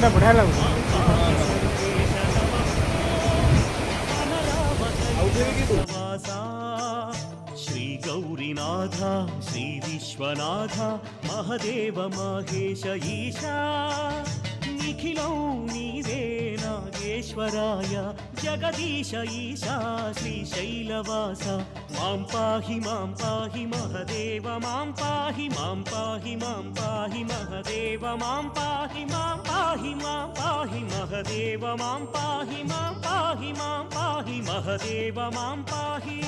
लगता बढ़िया लग श्री गौरीनाथ श्री विश्वनाथ महदेव महेश ईशा निखिलौ नीवे नागेश्वराय जगदीश ईशा श्रीशैलवास मां पाहि महदेव मां पाहि महदेव मां पाहि महदेव मां पाहि महदेव मां पाहि